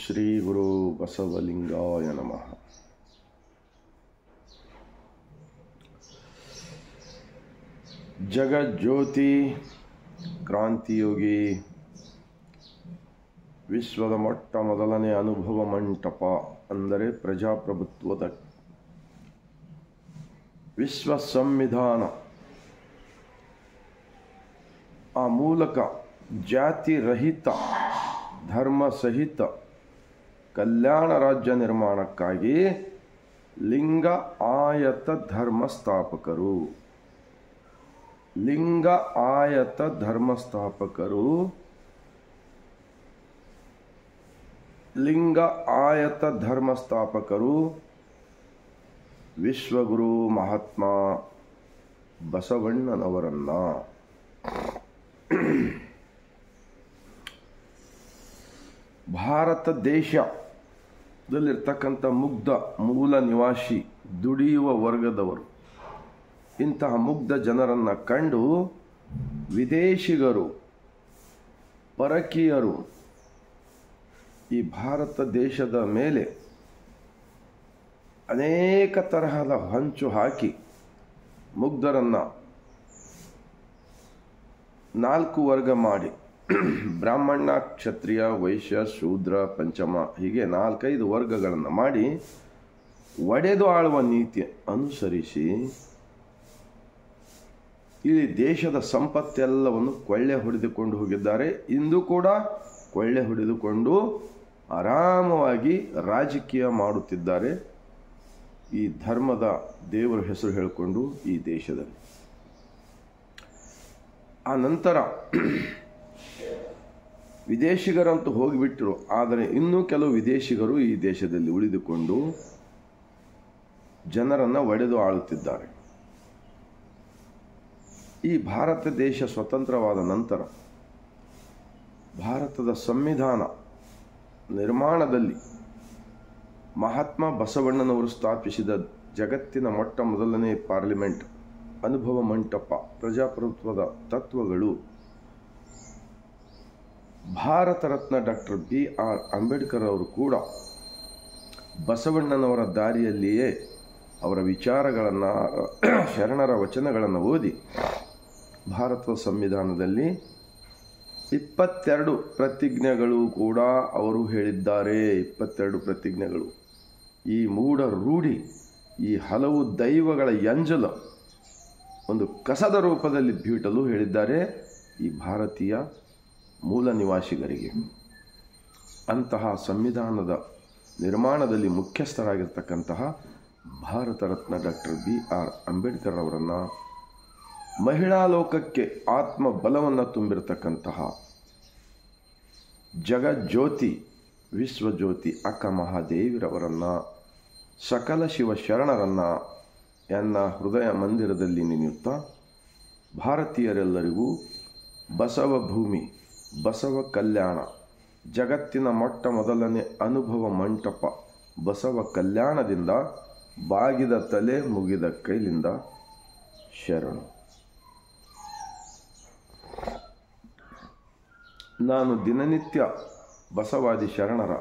ಶ್ರೀ ಗುರು ಬಸವಲಿಂಗಾಯ ನಮಃ. ಜಗಜ್ಯೋತಿ ಕ್ರಾಂತಿಯೋಗಿ ವಿಶ್ವದ ಮೊಟ್ಟ ಮೊದಲನೇ ಅನುಭವ ಮಂಟಪ ಅಂದರೆ ಪ್ರಜಾಪ್ರಭುತ್ವದ ವಿಶ್ವ ಸಂವಿಧಾನ, ಆ ಮೂಲಕ ಜಾತಿ ರಹಿತ ಧರ್ಮ ಸಹಿತ ಕಲ್ಯಾಣ ರಾಜ್ಯ ನಿರ್ಮಾಣಕ್ಕಾಗಿ ಲಿಂಗ ಆಯತ ಧರ್ಮ ಸ್ಥಾಪಕರು ಲಿಂಗ ಆಯತ ಧರ್ಮ ಸ್ಥಾಪಕರು ವಿಶ್ವಗುರು ಮಹಾತ್ಮ ಬಸವಣ್ಣನವರನ್ನ ಭಾರತ ದೇಶದಲ್ಲಿರ್ತಕ್ಕಂಥ ಮುಗ್ಧ ಮೂಲ ನಿವಾಸಿ ದುಡಿಯುವ ವರ್ಗದವರು, ಇಂತಹ ಮುಗ್ಧ ಜನರನ್ನು ಕಂಡು ವಿದೇಶಿಗರು ಪರಕೀಯರು ಈ ಭಾರತ ದೇಶದ ಮೇಲೆ ಅನೇಕ ತರಹದ ಹೊಂಚು ಹಾಕಿ ಮುಗ್ಧರನ್ನು 4 ವರ್ಗ ಮಾಡಿ ಬ್ರಾಹ್ಮಣ, ಕ್ಷತ್ರಿಯ, ವೈಶ್ಯ, ಶೂದ್ರ, ಪಂಚಮ ಹೀಗೆ 4-5 ವರ್ಗಗಳನ್ನು ಮಾಡಿ ಒಡೆದು ಆಳುವ ನೀತಿ ಅನುಸರಿಸಿ ಇಲ್ಲಿ ದೇಶದ ಸಂಪತ್ತೆಲ್ಲವನ್ನು ಕೊಳ್ಳೆ ಹೊಡೆದುಕೊಂಡು ಹೋಗಿದ್ದಾರೆ. ಇಂದು ಕೂಡ ಕೊಳ್ಳೆ ಹೊಡೆದುಕೊಂಡು ಆರಾಮವಾಗಿ ರಾಜಕೀಯ ಮಾಡುತ್ತಿದ್ದಾರೆ, ಈ ಧರ್ಮದ ದೇವರ ಹೆಸರು ಹೇಳಿಕೊಂಡು ಈ ದೇಶದಲ್ಲಿ. ಆ ನಂತರ ವಿದೇಶಿಗರಂತೂ ಹೋಗಿಬಿಟ್ಟರು, ಆದರೆ ಇನ್ನೂ ಕೆಲವು ವಿದೇಶಿಗರು ಈ ದೇಶದಲ್ಲಿ ಉಳಿದುಕೊಂಡು ಜನರನ್ನು ಒಡೆದು ಆಳುತ್ತಿದ್ದಾರೆ. ಈ ಭಾರತ ದೇಶ ಸ್ವತಂತ್ರವಾದ ನಂತರ ಭಾರತದ ಸಂವಿಧಾನ ನಿರ್ಮಾಣದಲ್ಲಿ ಮಹಾತ್ಮ ಬಸವಣ್ಣನವರು ಸ್ಥಾಪಿಸಿದ ಜಗತ್ತಿನ ಮೊಟ್ಟ ಮೊದಲನೇ ಪಾರ್ಲಿಮೆಂಟ್ ಅನುಭವ ಮಂಟಪ ಪ್ರಜಾಪ್ರಭುತ್ವದ ತತ್ವಗಳು ಭಾರತ ರತ್ನ ಡಾಕ್ಟರ್ B.R. ಅಂಬೇಡ್ಕರ್ ಅವರು ಕೂಡ ಬಸವಣ್ಣನವರ ದಾರಿಯಲ್ಲಿಯೇ ಅವರ ವಿಚಾರಗಳನ್ನು, ಶರಣರ ವಚನಗಳನ್ನು ಓದಿ ಭಾರತದ ಸಂವಿಧಾನದಲ್ಲಿ 22 ಪ್ರತಿಜ್ಞೆಗಳು ಕೂಡ ಅವರು ಹೇಳಿದ್ದಾರೆ. 22 ಪ್ರತಿಜ್ಞೆಗಳು. ಈ ಮೂಢ ರೂಢಿ, ಈ ಹಲವು ದೈವಗಳ ಎಂಜಲ ಒಂದು ಕಸದ ರೂಪದಲ್ಲಿ ಬೀಟಲು ಹೇಳಿದ್ದಾರೆ ಈ ಭಾರತೀಯ ಮೂಲ ನಿವಾಸಿಗರಿಗೆ. ಅಂತಹ ಸಂವಿಧಾನದ ನಿರ್ಮಾಣದಲ್ಲಿ ಮುಖ್ಯಸ್ಥರಾಗಿರ್ತಕ್ಕಂತಹ ಭಾರತ ರತ್ನ ಡಾಕ್ಟರ್ B.R. ಅಂಬೇಡ್ಕರ್ ಅವರನ್ನು, ಮಹಿಳಾ ಲೋಕಕ್ಕೆ ಆತ್ಮ ಬಲವನ್ನು ತುಂಬಿರತಕ್ಕಂತಹ ಜಗಜ್ಯೋತಿ ವಿಶ್ವಜ್ಯೋತಿ ಅಕ್ಕ ಮಹಾದೇವಿರವರನ್ನು, ಸಕಲ ಶಿವ ಶರಣರನ್ನು ಎನ್ನ ಹೃದಯ ಮಂದಿರದಲ್ಲಿ ನೆನೆಯುತ್ತಾ ಭಾರತೀಯರೆಲ್ಲರಿಗೂ ಬಸವ ಭೂಮಿ, ಬಸವ ಕಲ್ಯಾಣ, ಜಗತ್ತಿನ ಮೊಟ್ಟ ಮೊದಲನೇ ಅನುಭವ ಮಂಟಪ ಬಸವ ಕಲ್ಯಾಣದಿಂದ ಬಾಗಿದ ತಲೆ ಮುಗಿದ ಕೈಲಿಂದ ಶರಣು. ನಾನು ದಿನನಿತ್ಯ ಬಸವಾದಿ ಶರಣರ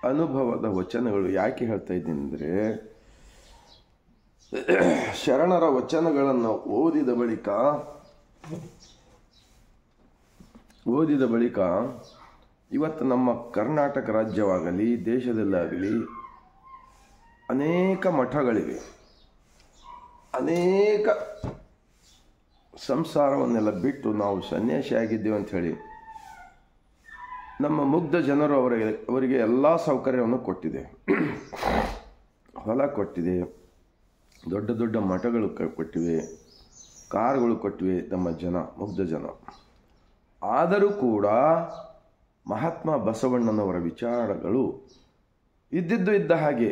ಅನುಭವದ ವಚನಗಳು ಯಾಕೆ ಹೇಳ್ತಾ ಇದ್ದೀನಿ ಅಂದರೆ, ಶರಣರ ವಚನಗಳನ್ನು ಓದಿದ ಬಳಿಕ ಇವತ್ತು ನಮ್ಮ ಕರ್ನಾಟಕ ರಾಜ್ಯವಾಗಲಿ ದೇಶದಲ್ಲಾಗಲಿ ಅನೇಕ ಮಠಗಳಿವೆ, ಅನೇಕ ಸಂಸಾರವನ್ನೆಲ್ಲ ಬಿಟ್ಟು ನಾವು ಸನ್ಯಾಸಿ ಆಗಿದ್ದೇವೆ ಅಂಥೇಳಿ ನಮ್ಮ ಮುಗ್ಧ ಜನರು ಅವರಿಗೆ ಎಲ್ಲ ಸೌಕರ್ಯವನ್ನು ಕೊಟ್ಟಿದೆ. ಹೊಲ ಕೊಟ್ಟಿದೆ, ದೊಡ್ಡ ದೊಡ್ಡ ಮಠಗಳು ಕೊಟ್ಟಿವೆ, ಕಾರುಗಳು ಕೊಟ್ಟಿವೆ ನಮ್ಮ ಮುಗ್ಧ ಜನ. ಆದರೂ ಕೂಡ ಮಹಾತ್ಮ ಬಸವಣ್ಣನವರ ವಿಚಾರಗಳು ಇದ್ದಿದ್ದು ಇದ್ದ ಹಾಗೆ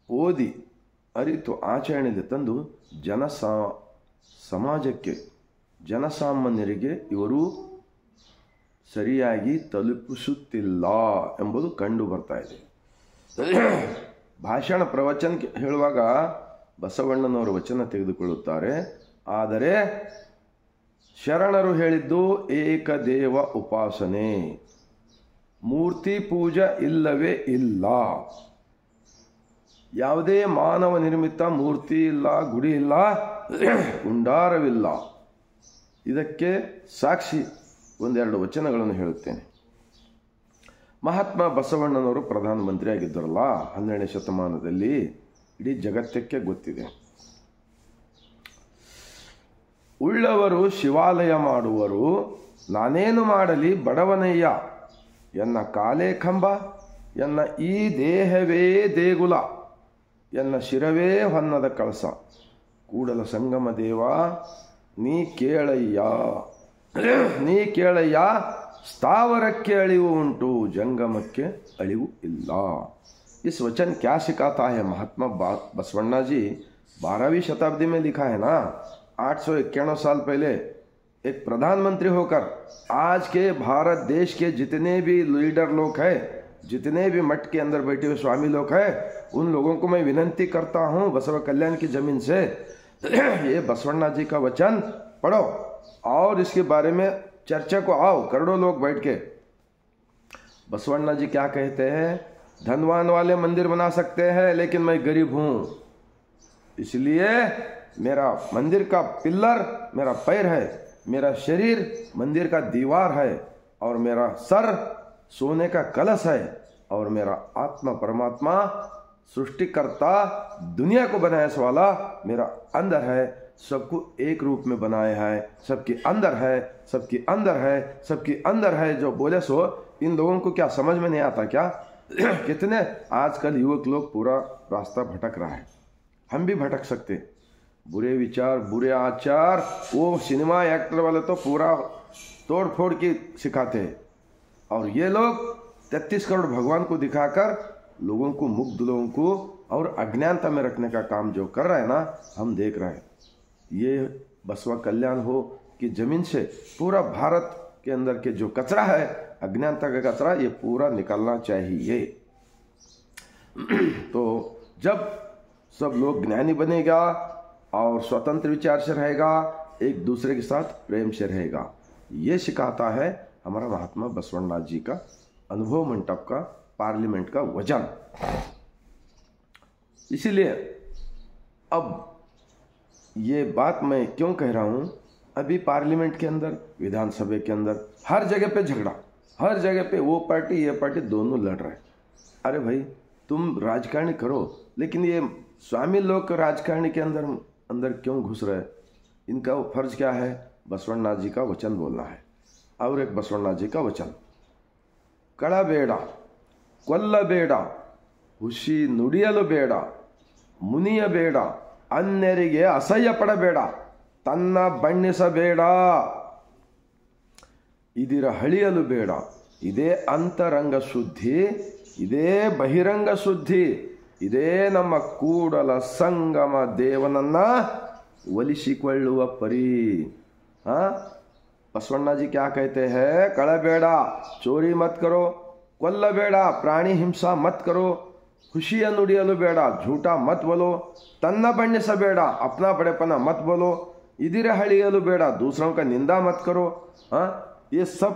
ಓದಿ ಅರಿತು ಆಚರಣೆಗೆ ತಂದು ಸಮಾಜಕ್ಕೆ, ಜನಸಾಮಾನ್ಯರಿಗೆ ಇವರು ಸರಿಯಾಗಿ ತಲುಪಿಸುತ್ತಿಲ್ಲ ಎಂಬುದು ಕಂಡು ಬರ್ತಾ ಇದೆ. ಭಾಷಣ ಪ್ರವಚನ ಹೇಳುವಾಗ ಬಸವಣ್ಣನವರ ವಚನ ತೆಗೆದುಕೊಳ್ಳುತ್ತಾರೆ, ಆದರೆ ಶರಣರು ಹೇಳಿದ್ದು ಏಕದೇವ ಉಪಾಸನೆ, ಮೂರ್ತಿ ಪೂಜೆ ಇಲ್ಲವೇ ಇಲ್ಲ. ಯಾವುದೇ ಮಾನವ ನಿರ್ಮಿತ ಮೂರ್ತಿ ಇಲ್ಲ, ಗುಡಿ ಇಲ್ಲ, ಗುಂಡಾರವಿಲ್ಲ. ಇದಕ್ಕೆ ಸಾಕ್ಷಿ ಒಂದೆರಡು ವಚನಗಳನ್ನು ಹೇಳುತ್ತೇನೆ. ಮಹಾತ್ಮ ಬಸವಣ್ಣನವರು ಪ್ರಧಾನಮಂತ್ರಿ ಆಗಿದ್ದರಲ್ಲ 12ನೇ ಶತಮಾನದಲ್ಲಿ, ಇಡೀ ಜಗತ್ತಕ್ಕೆ ಗೊತ್ತಿದೆ. ಉಳ್ಳವರು ಶಿವಾಲಯ ಮಾಡುವರು, ನಾನೇನು ಮಾಡಲಿ ಬಡವನಯ್ಯ, ಎನ್ನ ಕಾಲೇ ಕಂಬ, ಎನ್ನ ಈ ದೇಹವೇ ದೇಗುಲ, ಎನ್ನ ಶಿರವೇ ಹೊನ್ನದ ಕಳಸ. ಕೂಡಲ ಸಂಗಮ ದೇವ ನೀ ಕೇಳಯ್ಯ, ನೀ ಕೇಳಯ್ಯ, ಸ್ಥಾವರಕ್ಕೆ ಅಳಿವು ಉಂಟು, ಜಂಗಮಕ್ಕೆ अलिव इल्ला। इस वचन क्या सिखाता है? महात्मा बसवण्णा जी 12वीं शताब्दी में लिखा है ना। 891 साल पहले एक प्रधानमंत्री होकर आज के भारत देश के जितने भी लीडर लोग हैं, जितने भी मठ के अंदर बैठे हुए स्वामी लोग हैं, उन लोगों को मैं विनंती करता हूँ बसव कल्याण की जमीन से ये बसवण्णा जी का वचन पढ़ो और इसके बारे में चर्चा को आओ, करोड़ों लोग बैठ के। बसवण्णा जी क्या कहते हैं? धनवान वाले मंदिर बना सकते हैं लेकिन मैं गरीब हूँ, इसलिए मेरा मंदिर का पिल्लर मेरा पैर है, मेरा शरीर मंदिर का दीवार है और मेरा सर सोने का कलश है और मेरा आत्मा परमात्मा सृष्टिकर्ता दुनिया को बनाने वाला मेरा अंदर है, सबको एक रूप में बनाया है, सबके अंदर है, सबके अंदर है, सबके अंदर है। जो बोले सो इन लोगों को क्या समझ में नहीं आता क्या? कितने आजकल युवक लोग पूरा रास्ता भटक रहा है, हम भी भटक सकते। बुरे विचार, बुरे आचार, वो सिनेमा एक्टर वाले तो पूरा तोड़ फोड़ के सिखाते हैं और ये लोग 33 करोड़ भगवान को दिखाकर लोगों को, मुग्ध लोगों को और अज्ञानता में रखने का काम जो कर रहा है ना, हम देख रहे हैं। ये बसवा कल्याण हो कि जमीन से पूरा भारत के अंदर के जो कचरा है, अज्ञानता का कचरा, ये पूरा निकलना चाहिए। तो जब सब लोग ज्ञानी बनेगा और स्वतंत्र विचार से रहेगा, एक दूसरे के साथ प्रेम से रहेगा, ये सिखाता है हमारा महात्मा बसवण्णा जी का अनुभव मंडप का, पार्लियामेंट का वचन। इसीलिए अब ये बात मैं क्यों कह रहा हूं, अभी पार्लियामेंट के अंदर, विधानसभा के अंदर हर जगह पे झगड़ा, हर जगह पे वो पार्टी ये पार्टी दोनों लड़ रहे हैं। अरे भाई तुम राजकारणी करो, लेकिन ये स्वामी लोग राजकारणी के अंदर क्यों घुस रहे? इनका फर्ज क्या है? बसवण्णा जी का वचन बोलना है। और एक बसवण्णा जी का वचन, कड़ಬೇಡ, ಕೊಲ್ಲಬೇಡ, ಹುಸಿ ನುಡಿಯಲು ಬೇಡ, ಮುನಿಯಬೇಡ, ಅನ್ಯರಿಗೆ ಅಸಹ್ಯ ಪಡಬೇಡ, ತನ್ನ ಬಣ್ಣಿಸಬೇಡ, ಇದಿರ ಹಳಿಯಲು ಬೇಡ, ಇದೇ ಅಂತರಂಗ ಶುದ್ಧಿ, ಇದೇ ಬಹಿರಂಗ ಶುದ್ಧಿ, ಇದೇ ನಮ್ಮ ಕೂಡಲ ಸಂಗಮ ದೇವನನ್ನ ಒಲಿಸಿಕೊಳ್ಳುವ ಪರಿ। बसवण्णा जी क्या कहते हैं? कड़ಬೇಡ, चोरी मत करो, ಕೊಲ್ಲಬೇಡ, प्राणी हिंसा मत करो, खुशियां नुडियलु ಬೇಡ, झूठा मत बोलो, तन्ना बण्ಣಿಸಬೇಡ, अपना बड़ेपना मत बोलो, इधर हಳಿಯಲು ಬೇಡ, दूसरों का निंदा मत करो। ये सब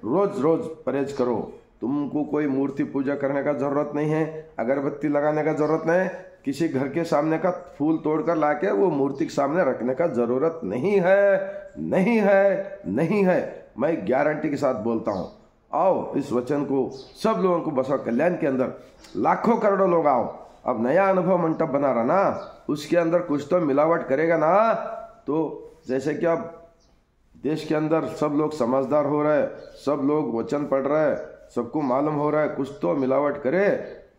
रोज रोज परहेज करो। तुमको कोई मूर्ति पूजा करने का जरूरत नहीं है, अगरबत्ती लगाने का जरूरत नहीं, किसी घर के सामने का फूल तोड़कर लाके वो मूर्ति के सामने रखने का जरूरत नहीं है, नहीं है, नहीं है। मैं गारंटी के साथ बोलता हूँ। आओ इस वचन को सब लोगों को बसवा कल्याण के अंदर लाखों करोड़ों लोग आओ। अब नया अनुभव मंडप बना रहा ना, उसके अंदर कुछ तो मिलावट करेगा ना। तो जैसे कि अब देश के अंदर सब लोग समझदार हो रहे, सब लोग वचन पढ़ रहे, सबको मालूम हो रहा है, कुछ तो मिलावट करे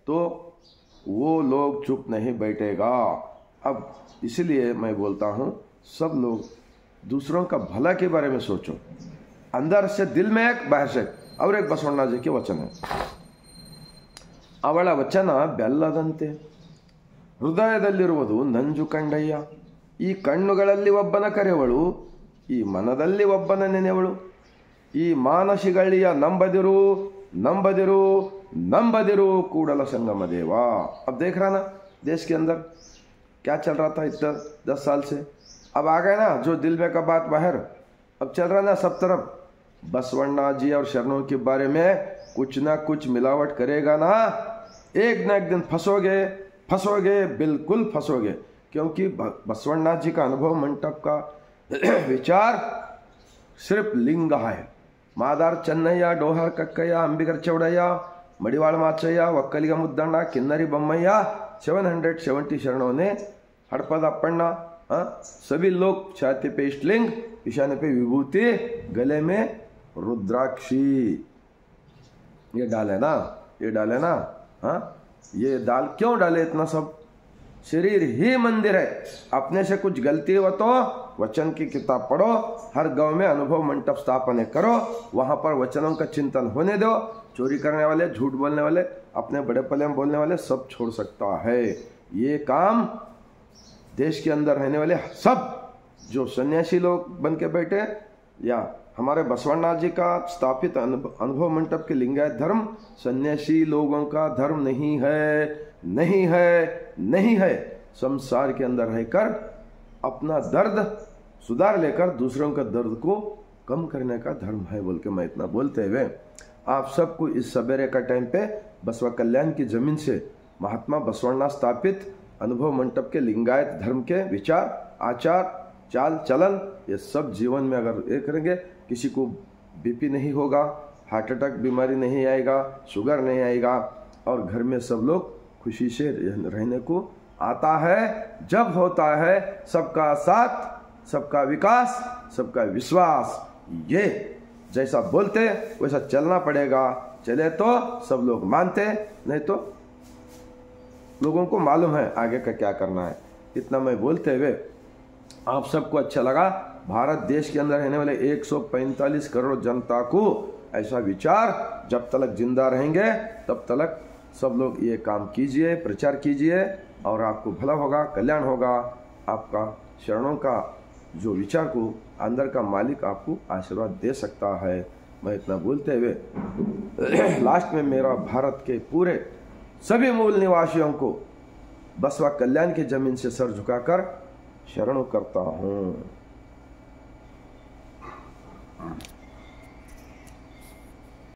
तो वो लोग चुप नहीं बैठेगा। अब इसलिए मैं बोलता हूँ सब लोग दूसरों का भला के बारे में सोचो, अंदर से, दिल में एक, बाहर से। और एक बसवण्णा जी के वचन है, ಅವಳ ವಚನ ಬೆಲ್ಲದಂತೆ ಹೃದಯದಲ್ಲಿರುವುದು ನಂಜು ಕಂಡಯ್ಯ, ಈ ಕಣ್ಣುಗಳಲ್ಲಿ ಒಬ್ಬನ ಕರೆವಳು, ಈ ಮನದಲ್ಲಿ ಒಬ್ಬನ ನೆನೆವಳು, ಈ ಮಾನಸಿಗಳಿಯ ನಂಬದಿರು ನಂಬದಿರು ನಂಬದಿರು ಕೂಡಲ संगम देवा। अब देख रहा ना देश के अंदर क्या चल रहा था इतना 10 साल से, अब आ गए ना जो दिल में का बात बाहर, अब चल रहा ना सब तरफ। बसवण्णा जी और शरणों के बारे में कुछ ना कुछ मिलावट करेगा ना एक दिन फंसोगे, बिल्कुल फंसोगे। क्योंकि बसवण्णा जी का अनुभव मंटप का विचार सिर्फ लिंग है। मादार चन्नಯ್ಯ, डोहर कक्कಯ್ಯ, अंबिगर चौड़ಯ್ಯ, मड़िवाड़ माचಯ್ಯ, वक्कलिग मुद्दಣ್ಣ, किन्नरी बम्मಯ್ಯ, 770 शरणों ने, हड़पद अप्पಣ್ಣ, सभी लोग छाती पे इष्टलिंग, ईशान्य पे विभूति, गले में रुद्राक्षी ये डाले ना। ये डाल क्यों डाले इतना सब? शरीर ही मंदिर है। अपने से कुछ गलती हो तो वचन की किताब पढ़ो, हर गांव में अनुभव मंडप स्थापना करो, वहां पर वचनों का चिंतन होने दो। चोरी करने वाले, झूठ बोलने वाले, अपने बड़े पले में बोलने वाले सब छोड़ सकता है। ये काम देश के अंदर रहने वाले सब जो सन्यासी लोग बन के बैठे या हमारे बसवण्णा जी का स्थापित अनुभव मंडप के लिंगायत धर्म सन्यासी लोगों का धर्म नहीं है। संसार के अंदर रहकर अपना दर्द सुधार लेकर दूसरों का दर्द को कम करने का धर्म है बोल के मैं इतना बोलते हुए आप सबको इस सवेरे का टाइम पे बसवा कल्याण की जमीन से महात्मा बसवण्णा स्थापित अनुभव मंडप के लिंगायत धर्म के विचार, आचार, चाल चलन ये सब जीवन में अगर ये करेंगे, किसी को बीपी नहीं होगा, हार्ट अटैक बीमारी नहीं आएगा, शुगर नहीं आएगा और घर में सब लोग खुशी से रहने को आता है। जब होता है सबका साथ, सबका विकास, सबका विश्वास, ये जैसा बोलते वैसा चलना पड़ेगा। चले तो सब लोग मानते, नहीं तो लोगों को मालूम है आगे का क्या करना है। इतना मैं बोलते हुए आप सबको अच्छा लगा। भारत देश के अंदर रहने वाले 145 करोड़ जनता को ऐसा विचार जब तक जिंदा रहेंगे तब तक सब लोग ये काम कीजिए, प्रचार कीजिए और आपको भला होगा, कल्याण होगा। आपका शरणों का जो विचार को अंदर का मालिक आपको आशीर्वाद दे सकता है। मैं इतना बोलते हुए लास्ट में मेरा भारत के पूरे सभी मूल निवासियों को बसवा कल्याण की जमीन से सर झुकाकर शरण करता हूँ।